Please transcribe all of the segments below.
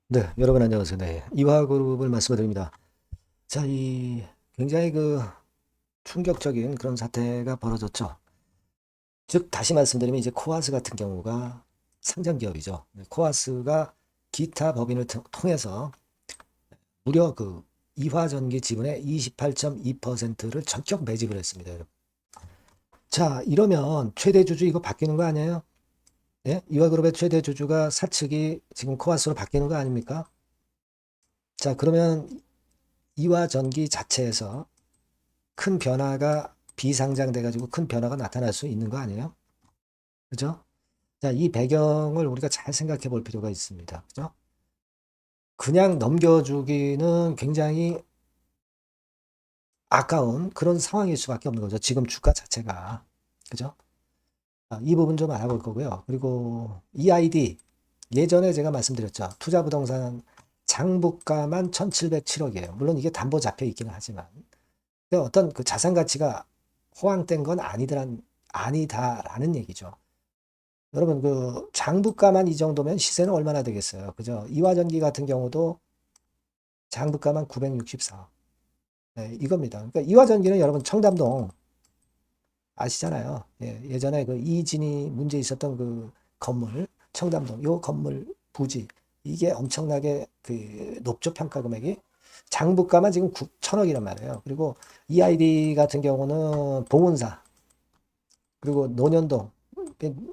네, 여러분 안녕하세요. 네, 이화그룹을 말씀드립니다. 자, 굉장히 충격적인 그런 사태가 벌어졌죠. 즉, 다시 말씀드리면 이제 코아스 같은 경우가 상장 기업이죠. 네, 코아스가 기타 법인을 통해서 무려 이화전기 지분의 28.2%를 전격 매집을 했습니다. 여러분. 자, 이러면 최대 주주 이거 바뀌는 거 아니에요? 예? 이화그룹의 최대 주주가 사측이 지금 코아스로 바뀌는 거 아닙니까? 자, 그러면 이화전기 자체에서 큰 변화가 비상장돼 가지고 큰 변화가 나타날 수 있는 거 아니에요? 그죠? 자, 이 배경을 우리가 잘 생각해 볼 필요가 있습니다. 그죠? 그냥 넘겨주기는 굉장히 아까운 그런 상황일 수밖에 없는 거죠. 지금 주가 자체가. 그죠? 이 부분 좀 알아볼 거고요. 그리고 EID 예전에 제가 말씀드렸죠. 투자부동산 장부가만 1,707억이에요. 물론 이게 담보 잡혀 있기는 하지만 어떤 그 자산 가치가 호황된 건 아니다라는 얘기죠. 여러분 장부가만 이 정도면 시세는 얼마나 되겠어요. 그죠? 이화전기 같은 경우도 장부가만 964억. 네, 이겁니다. 그러니까 이화전기는 여러분 청담동 아시잖아요. 예, 예전에 그 이진이 문제 있었던 그 건물 청담동 요 건물 부지 이게 엄청나게 그 높죠 평가 금액이 장부가만 지금 9천억이란 말이에요. 그리고 EID 같은 경우는 봉은사 그리고 논현동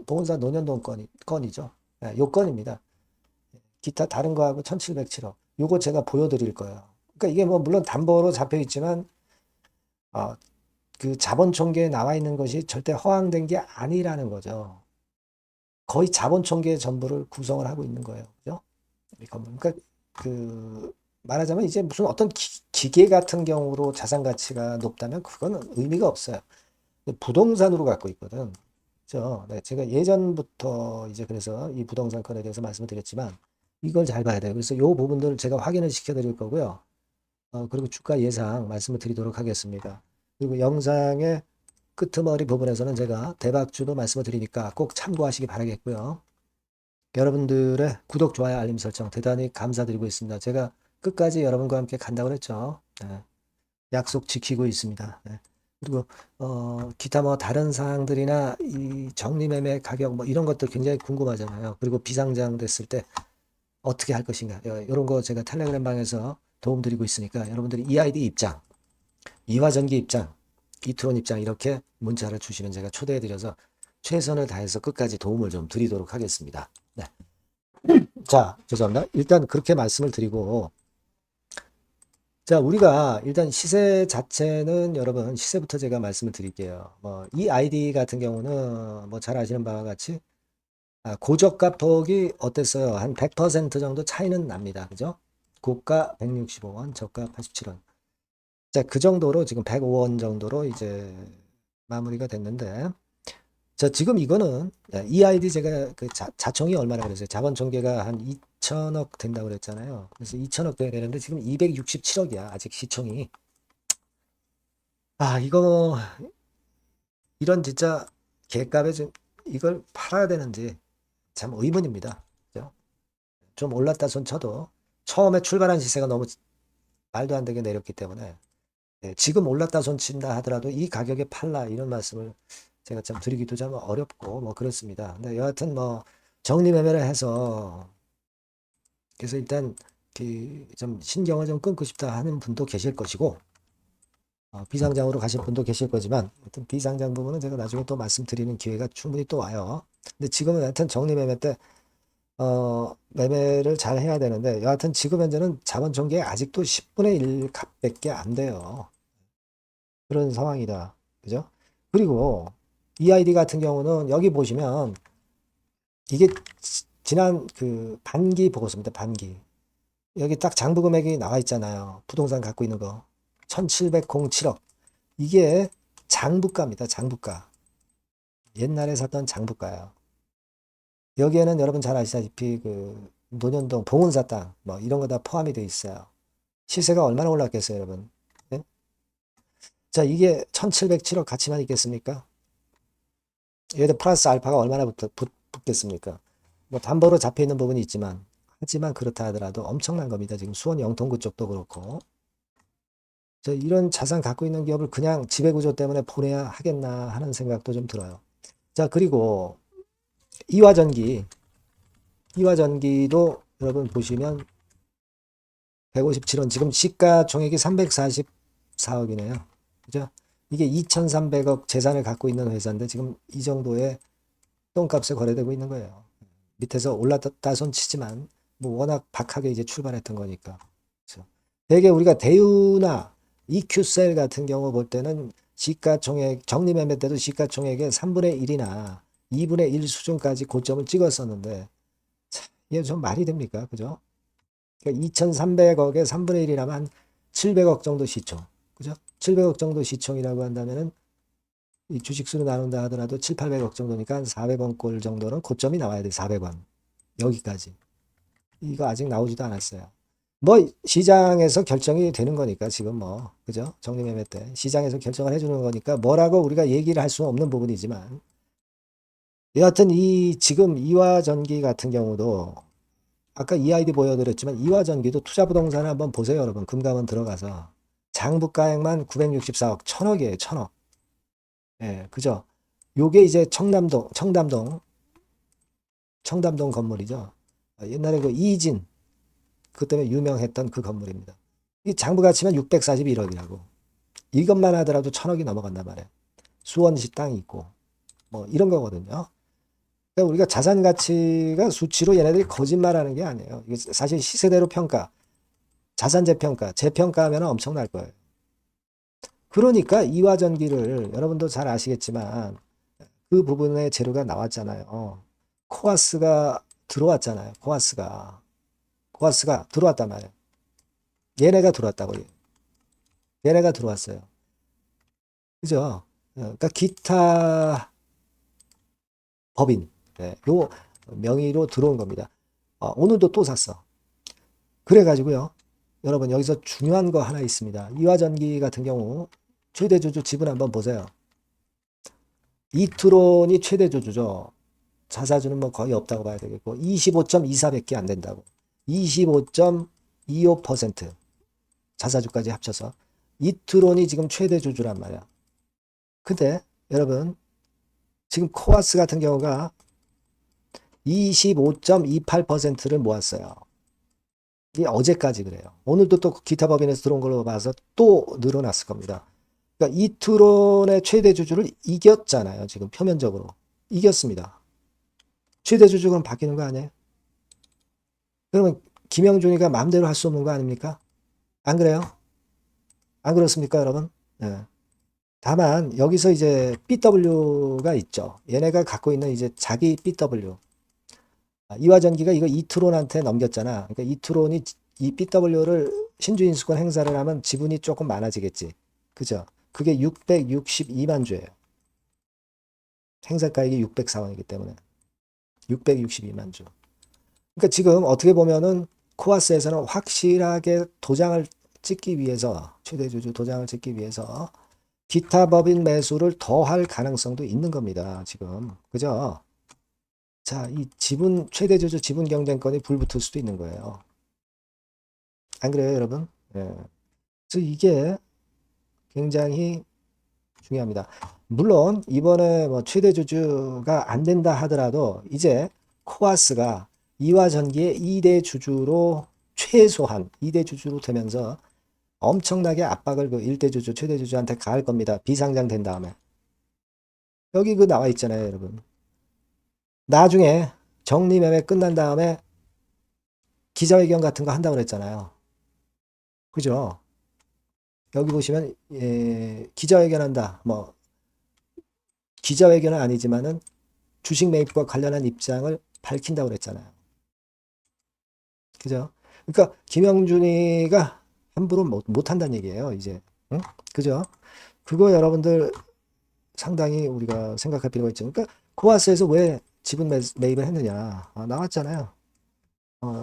봉은사 논현동 건이죠. 예, 요 건입니다. 기타 다른 거하고 1707억. 요거 제가 보여드릴 거예요. 그러니까 이게 뭐 물론 담보로 잡혀 있지만 어, 그 자본총계에 나와 있는 것이 절대 허황된 게 아니라는 거죠. 거의 자본총계의 전부를 구성을 하고 있는 거예요. 그죠? 이 건물. 그러니까 그 말하자면 이제 무슨 어떤 기계 같은 경우로 자산 가치가 높다면 그거는 의미가 없어요. 부동산으로 갖고 있거든. 그죠? 네, 제가 예전부터 이제 그래서 이 부동산 건에 대해서 말씀을 드렸지만 이걸 잘 봐야 돼요. 그래서 이 부분들을 제가 확인을 시켜 드릴 거고요. 그리고 주가 예상 말씀을 드리도록 하겠습니다. 그리고 영상의 끄트머리 부분에서는 제가 대박주도 말씀을 드리니까 꼭 참고하시기 바라겠고요. 여러분들의 구독, 좋아요, 알림 설정 대단히 감사드리고 있습니다. 제가 끝까지 여러분과 함께 간다고 그랬죠. 네, 약속 지키고 있습니다. 네. 그리고 기타 뭐 다른 사항들이나 이 정리매매 가격 뭐 이런 것도 굉장히 궁금하잖아요. 그리고 비상장 됐을 때 어떻게 할 것인가 이런 거 제가 텔레그램 방에서 도움 드리고 있으니까 여러분들이 EID 입장, 이화전기 입장, 이트론 입장 이렇게 문자를 주시면 제가 초대해 드려서 최선을 다해서 끝까지 도움을 좀 드리도록 하겠습니다. 네. 자, 죄송합니다. 일단 그렇게 말씀을 드리고 자, 우리가 일단 시세 자체는 여러분 시세부터 제가 말씀을 드릴게요. 뭐 이 아이디 같은 경우는 뭐 잘 아시는 바와 같이 고저가 폭이 어땠어요? 한 100% 정도 차이는 납니다. 그죠? 고가 165원, 저가 87원. 자, 그 정도로 지금 105원 정도로 이제 마무리가 됐는데 자, 지금 이거는 EID 제가 그 자총이 얼마나 그랬어요? 자본 총계가 한 2천억 된다고 그랬잖아요. 그래서 2천억 돼야 되는데 지금 267억이야. 아직 시총이. 이거 이런 진짜 개값에 좀 이걸 팔아야 되는지 참 의문입니다. 그죠? 좀 올랐다 손 쳐도 처음에 출발한 시세가 너무 말도 안 되게 내렸기 때문에 지금 올랐다 손 친다 하더라도 이 가격에 팔라 이런 말씀을 제가 참 드리기도 좀 어렵고 뭐 그렇습니다. 근데 여하튼 뭐 정리매매를 해서 그래서 일단 좀 신경을 좀 끊고 싶다 하는 분도 계실 것이고 비상장으로 가실 분도 계실 거지만 하여튼 비상장 부분은 제가 나중에 또 말씀드리는 기회가 충분히 또 와요. 근데 지금은 하여튼 정리매매 때 매매를 잘 해야 되는데 여하튼 지금 현재는 자본 총계에 아직도 10분의 1 값밖에 안 돼요. 그런 상황이다. 그죠? 그리고 EID 같은 경우는 여기 보시면 이게 지난 그 반기 보고서입니다. 반기. 여기 딱 장부 금액이 나와 있잖아요. 부동산 갖고 있는 거. 1707억. 이게 장부가입니다. 장부가. 옛날에 샀던 장부가예요. 여기에는 여러분 잘 아시다시피 그 논현동 봉은사 땅 뭐 이런 거 다 포함이 되어 있어요. 시세가 얼마나 올랐겠어요, 여러분? 네? 자, 이게 1707억 가치만 있겠습니까? 얘들 플러스 알파가 얼마나 붙겠습니까? 뭐 담보로 잡혀 있는 부분이 있지만 하지만 그렇다 하더라도 엄청난 겁니다. 지금 수원 영통구 쪽도 그렇고. 이런 자산 갖고 있는 기업을 그냥 지배구조 때문에 보내야 하겠나 하는 생각도 좀 들어요. 자, 그리고 이화전기도 여러분 보시면 157원, 지금 시가총액이 344억이네요. 그죠? 이게 2,300억 재산을 갖고 있는 회사인데 지금 이 정도의 똥값에 거래되고 있는 거예요. 밑에서 올랐다 손 치지만 뭐 워낙 박하게 이제 출발했던 거니까. 그렇죠? 대개 우리가 대우나 EQ셀 같은 경우 볼 때는 시가총액 적립매매 때도 시가총액의 3분의 1이나 2분의 1 수준까지 고점을 찍었었는데 참, 이게 좀 말이 됩니까? 그죠? 그러니까 2,300억에 3분의 1이라면 한 700억 정도 시총. 그죠? 700억 정도 시총이라고 한다면은 이 주식수로 나눈다 하더라도 7, 800억 정도니까 한 400원 꼴 정도는 고점이 나와야 돼. 400원. 여기까지. 이거 아직 나오지도 않았어요. 뭐 시장에서 결정이 되는 거니까 지금 뭐 그죠? 정리매매 때 시장에서 결정을 해주는 거니까 뭐라고 우리가 얘기를 할 수는 없는 부분이지만 여하튼 이 지금 이화전기 같은 경우도 아까 EID 보여드렸지만 이화전기도 투자부동산을 한번 보세요. 여러분 금감원 들어가서 장부가액만 964억 1000억이에요. 1000억. 예, 그죠? 요게 이제 청담동 건물이죠. 옛날에 그 이진 그 때문에 유명했던 그 건물입니다. 이 장부 가치면 641억이라고. 이것만 하더라도 1000억이 넘어간단 말이에요. 수원시 땅이 있고 뭐 이런 거거든요. 그러니까 우리가 자산 가치가 수치로 얘네들이 거짓말하는 게 아니에요. 이게 사실 시세대로 평가, 자산 재평가하면 엄청날 거예요. 그러니까 이화전기를 여러분도 잘 아시겠지만 그 부분에 재료가 나왔잖아요. 코아스가 들어왔잖아요. 코아스가 들어왔단 말이에요. 얘네가 들어왔다고. 얘네가 들어왔어요. 그죠? 그러니까 기타 법인 요 명의로 들어온 겁니다. 오늘도 또 샀어. 그래가지고요. 여러분 여기서 중요한 거 하나 있습니다. 이화전기 같은 경우 최대 주주 지분 한번 보세요. 이트론이 최대 주주죠. 자사주는 뭐 거의 없다고 봐야 되겠고 25.24밖에 안 된다고. 25.25% 자사주까지 합쳐서 이트론이 지금 최대 주주란 말이야. 근데 여러분 지금 코아스 같은 경우가 25.28%를 모았어요. 이게 어제까지 그래요. 오늘도 또 기타 법인에서 들어온 걸로 봐서 또 늘어났을 겁니다. 그러니까 이트론의 최대 주주를 이겼잖아요. 지금 표면적으로. 이겼습니다. 최대 주주는 바뀌는 거 아니에요? 그러면 김영준이가 마음대로 할 수 없는 거 아닙니까? 안 그래요? 안 그렇습니까, 여러분? 네. 다만 여기서 이제 BW가 있죠. 얘네가 갖고 있는 이제 자기 BW. 이화전기가 이거 이트론한테 넘겼잖아. 그러니까 이트론이 이 BW를 신주인수권 행사를 하면 지분이 조금 많아지겠지. 그죠? 그게 662만 주예요. 행사가액이 604원이기 때문에 662만 주. 그러니까 지금 어떻게 보면은 코아스에서는 확실하게 도장을 찍기 위해서 최대주주 도장을 찍기 위해서 기타 법인 매수를 더 할 가능성도 있는 겁니다. 지금 그죠? 자, 이 지분 최대주주 지분 경쟁권이 불붙을 수도 있는 거예요. 안 그래요, 여러분? 예. 그래서 이게 굉장히 중요합니다. 물론 이번에 뭐 최대주주가 안 된다 하더라도 이제 코아스가 이화전기의 2대 주주로 최소한 2대 주주로 되면서 엄청나게 압박을 그 1대 주주, 최대 주주한테 가할 겁니다. 비상장 된 다음에. 여기 그 나와 있잖아요, 여러분. 나중에 정리매매 끝난 다음에 기자회견 같은 거 한다고 그랬잖아요. 그죠? 여기 보시면 기자회견 한다. 뭐 기자회견은 아니지만은 주식 매입과 관련한 입장을 밝힌다고 그랬잖아요. 그죠? 그러니까 김영준이가 함부로 못 한다는 얘기예요, 이제. 응? 그죠? 그거 여러분들 상당히 우리가 생각할 필요가 있죠. 그러니까 코아스에서 왜 지분 매입을 했느냐. 나왔잖아요.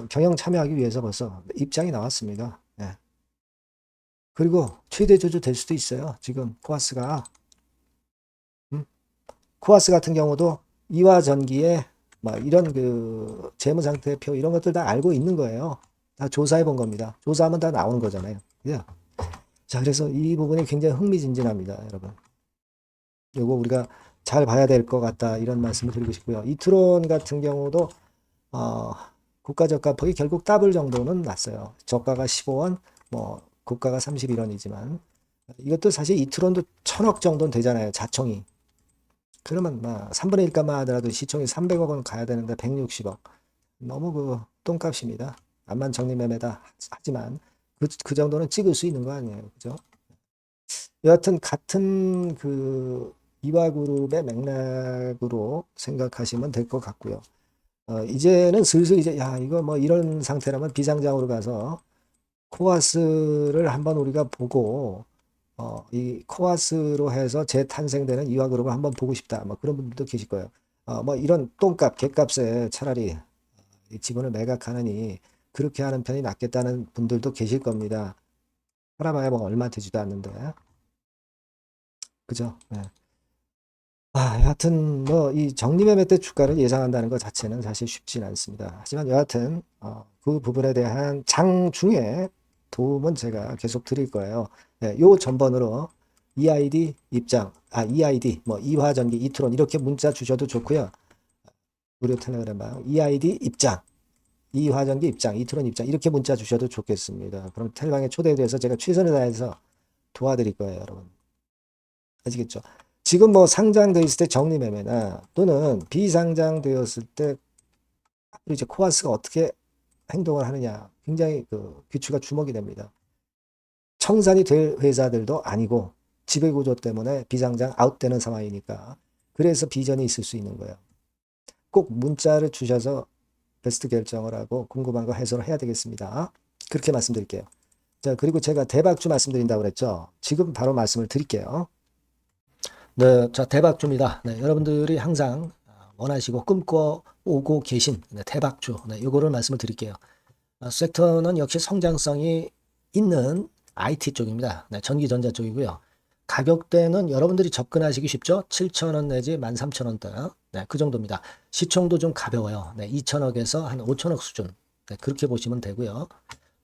경영 참여하기 위해서 벌써 입장이 나왔습니다. 네. 그리고 최대 주주 될 수도 있어요. 지금 코아스가. 코아스 같은 경우도 이화전기의 막 이런 그 재무상태표 이런 것들 다 알고 있는 거예요. 다 조사해 본 겁니다. 조사하면 다 나오는 거잖아요. 그죠? 자, 그래서 이 부분이 굉장히 흥미진진합니다, 여러분. 요거 우리가 잘 봐야 될 것 같다 이런 말씀을 드리고 싶고요. 이트론 같은 경우도 어, 국가저가폭이 결국 더블 정도는 났어요. 저가가 15원, 뭐 고가가 31원이지만 이것도 사실 이트론도 1000억 정도는 되잖아요. 자총이. 그러면 막 3분의 1 값만 하더라도 시총이 300억 원 가야 되는데 160억. 너무 그 똥값입니다. 암만 정리매매다 하지만 그 정도는 찍을 수 있는 거 아니에요. 그죠? 여하튼 같은 그 이화그룹의 맥락으로 생각하시면 될 것 같고요. 이제는 슬슬 이제 야 이거 뭐 이런 상태라면 비상장으로 가서 코아스를 한번 우리가 보고 이 코아스로 해서 재탄생되는 이화그룹을 한번 보고 싶다. 뭐 그런 분들도 계실 거예요. 뭐 이런 똥값, 개값에 차라리 이 지분을 매각하느니 그렇게 하는 편이 낫겠다는 분들도 계실 겁니다. 팔아봐야 뭐 얼마 되지도 않는데. 그죠? 네. 여하튼 뭐 이 정리매매 때 주가를 예상한다는 것 자체는 사실 쉽진 않습니다. 하지만 여하튼 그 부분에 대한 장중에 도움은 제가 계속 드릴 거예요. 네, 요 전번으로 EID 입장, EID 뭐 이화전기, 이트론 이렇게 문자 주셔도 좋고요. 무료 텔레그램방 EID 입장, 이화전기 입장, 이트론 입장 이렇게 문자 주셔도 좋겠습니다. 그럼 텔방에 초대돼서 제가 최선을 다해서 도와드릴 거예요, 여러분. 아시겠죠? 지금 뭐 상장돼 있을 때 정리매매나 또는 비상장되었을 때 이제 코아스가 어떻게 행동을 하느냐 굉장히 그 귀추가 주목이 됩니다. 청산이 될 회사들도 아니고 지배구조 때문에 비상장 아웃되는 상황이니까 그래서 비전이 있을 수 있는 거예요. 꼭 문자를 주셔서 베스트 결정을 하고 궁금한 거 해소를 해야 되겠습니다. 그렇게 말씀드릴게요. 자, 그리고 제가 대박주 말씀드린다고 그랬죠. 지금 바로 말씀을 드릴게요. 네, 자, 대박주입니다. 네, 여러분들이 항상 원하시고 꿈꿔오고 계신 대박주. 네, 요거를 말씀을 드릴게요. 섹터는 역시 성장성이 있는 IT 쪽입니다. 네, 전기전자 쪽이고요. 가격대는 여러분들이 접근하시기 쉽죠? 7,000원 내지 13,000원대. 네, 그 정도입니다. 시총도 좀 가벼워요. 네, 2천억에서 한 5천억 수준. 네, 그렇게 보시면 되고요.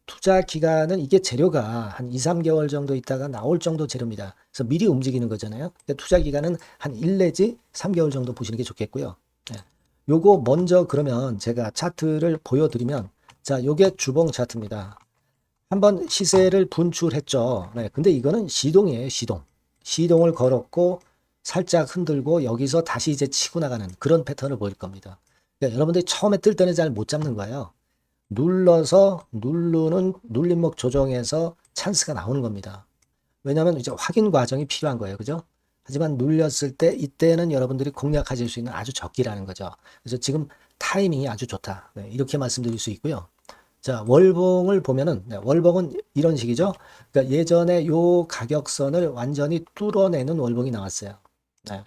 투자 기간은 이게 재료가 한 2, 3개월 정도 있다가 나올 정도 재료입니다. 그래서 미리 움직이는 거잖아요. 근데 투자 기간은 한 1 내지 3개월 정도 보시는 게 좋겠고요. 네. 요거 먼저 그러면 제가 차트를 보여드리면 자, 요게 주봉 차트입니다. 한번 시세를 분출했죠. 네. 근데 이거는 시동이에요, 시동. 시동을 걸었고 살짝 흔들고 여기서 다시 이제 치고 나가는 그런 패턴을 보일 겁니다. 그러니까 여러분들이 처음에 뜰 때는 잘 못 잡는 거예요. 눌러서 누르는 눌림목 조정에서 찬스가 나오는 겁니다. 왜냐하면 이제 확인 과정이 필요한 거예요. 그죠? 하지만 눌렸을 때 이때는 여러분들이 공략하실 수 있는 아주 적기라는 거죠. 그래서 지금 타이밍이 아주 좋다. 네, 이렇게 말씀드릴 수 있고요. 자, 월봉을 보면은 네, 월봉은 이런 식이죠. 그러니까 예전에 요 가격선을 완전히 뚫어내는 월봉이 나왔어요. 네.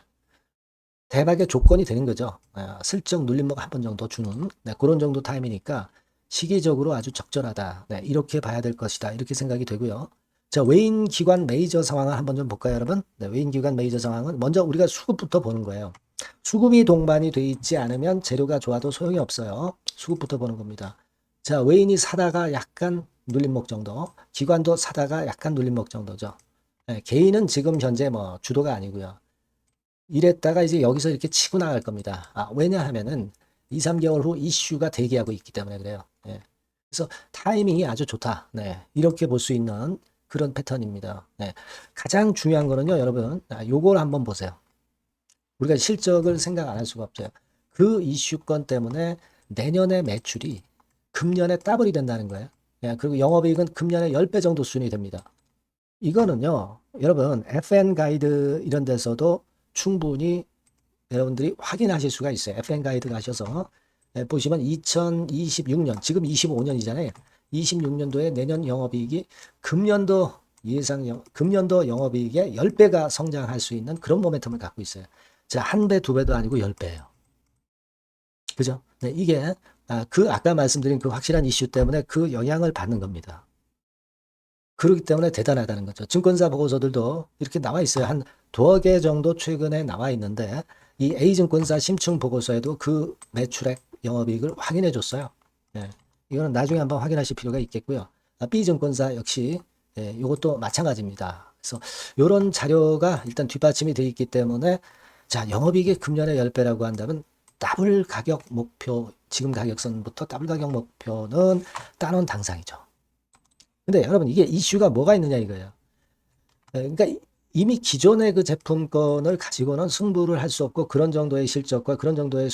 대박의 조건이 되는 거죠. 슬쩍 눌림목 한 번 정도 주는 그런 정도 타임이니까 시기적으로 아주 적절하다. 이렇게 봐야 될 것이다. 이렇게 생각이 되고요. 자, 외인 기관 메이저 상황을 한번 좀 볼까요, 여러분? 외인 기관 메이저 상황은 먼저 우리가 수급부터 보는 거예요. 수급이 동반이 돼 있지 않으면 재료가 좋아도 소용이 없어요. 수급부터 보는 겁니다. 자, 외인이 사다가 약간 눌림목 정도, 기관도 사다가 약간 눌림목 정도죠. 개인은 지금 현재 뭐 주도가 아니고요. 이랬다가 이제 여기서 이렇게 치고 나갈 겁니다. 왜냐하면은 2, 3개월 후 이슈가 대기하고 있기 때문에 그래요. 예. 그래서 타이밍이 아주 좋다. 네. 이렇게 볼 수 있는 그런 패턴입니다. 네. 가장 중요한 거는요, 여러분. 요걸 한번 보세요. 우리가 실적을 생각 안 할 수가 없어요. 그 이슈건 때문에 내년에 매출이 금년에 더블이 된다는 거예요. 예. 그리고 영업이익은 금년에 10배 정도 수준이 됩니다. 이거는요, 여러분, FN 가이드 이런 데서도 충분히 여러분들이 확인하실 수가 있어요. FN 가이드 가셔서 보시면 2026년, 지금 25년이잖아요. 26년도에 내년 영업이익이 금년도 금년도 영업이익의 10배가 성장할 수 있는 그런 모멘텀을 갖고 있어요. 자, 한 배, 두 배도 아니고 10배예요. 그죠? 네, 이게 아까 말씀드린 그 확실한 이슈 때문에 그 영향을 받는 겁니다. 그렇기 때문에 대단하다는 거죠. 증권사 보고서들도 이렇게 나와 있어요. 한 두어 개 정도 최근에 나와 있는데 이 A증권사 심층 보고서에도 그 매출액 영업이익을 확인해 줬어요. 예, 이거는 나중에 한번 확인하실 필요가 있겠고요. B증권사 역시 이것도 마찬가지입니다. 그래서 이런 자료가 일단 뒷받침이 되어 있기 때문에 자, 영업이익이 금년에 10배라고 한다면 더블 가격 목표, 지금 가격선부터 더블 가격 목표는 따놓은 당상이죠. 근데 여러분 이게 이슈가 뭐가 있느냐 이거예요. 그러니까 이미 기존의 그 제품권을 가지고는 승부를 할 수 없고 그런 정도의 실적과 그런 정도의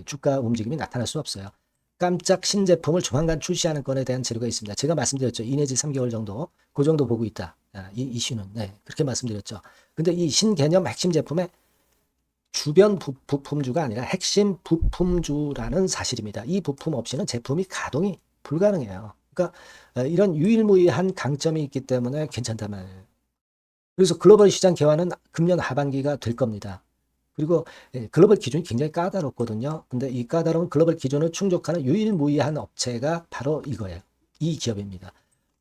주가 움직임이 나타날 수 없어요. 깜짝 신제품을 조만간 출시하는 건에 대한 재료가 있습니다. 제가 말씀드렸죠. 2 내지 3개월 정도, 그 정도 보고 있다. 이 이슈는. 네, 그렇게 말씀드렸죠. 근데 이 신개념 핵심 제품의 주변 부품주가 아니라 핵심 부품주라는 사실입니다. 이 부품 없이는 제품이 가동이 불가능해요. 그러니까 이런 유일무이한 강점이 있기 때문에 괜찮단 말이에요. 그래서 글로벌 시장 개화는 금년 하반기가 될 겁니다. 그리고 글로벌 기준이 굉장히 까다롭거든요. 근데 이 까다로운 글로벌 기준을 충족하는 유일무이한 업체가 바로 이거예요. 이 기업입니다.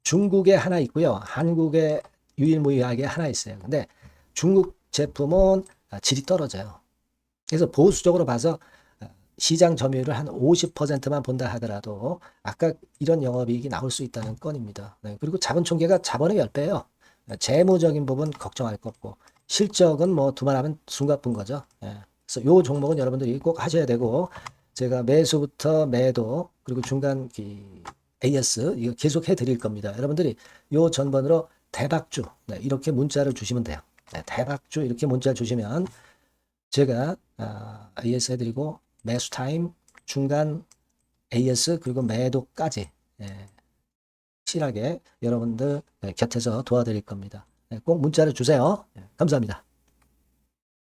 중국에 하나 있고요. 한국에 유일무이하게 하나 있어요. 근데 중국 제품은 질이 떨어져요. 그래서 보수적으로 봐서 시장 점유율을 한 50%만 본다 하더라도 아까 이런 영업이익이 나올 수 있다는 건입니다. 네, 그리고 자본 총계가 자본의 10배예요. 재무적인 부분 걱정할 거 없고 실적은 뭐 두말하면 숨가쁜 거죠. 예. 그래서 요 종목은 여러분들이 꼭 하셔야 되고 제가 매수부터 매도 그리고 중간 AS 이거 계속 해드릴 겁니다. 여러분들이 요 전번으로 대박주 이렇게 문자를 주시면 돼요. 대박주 이렇게 문자 주시면 제가 AS 해드리고 매수 타임 중간 AS 그리고 매도까지 확실하게 여러분들 곁에서 도와드릴 겁니다. 꼭 문자를 주세요. 감사합니다.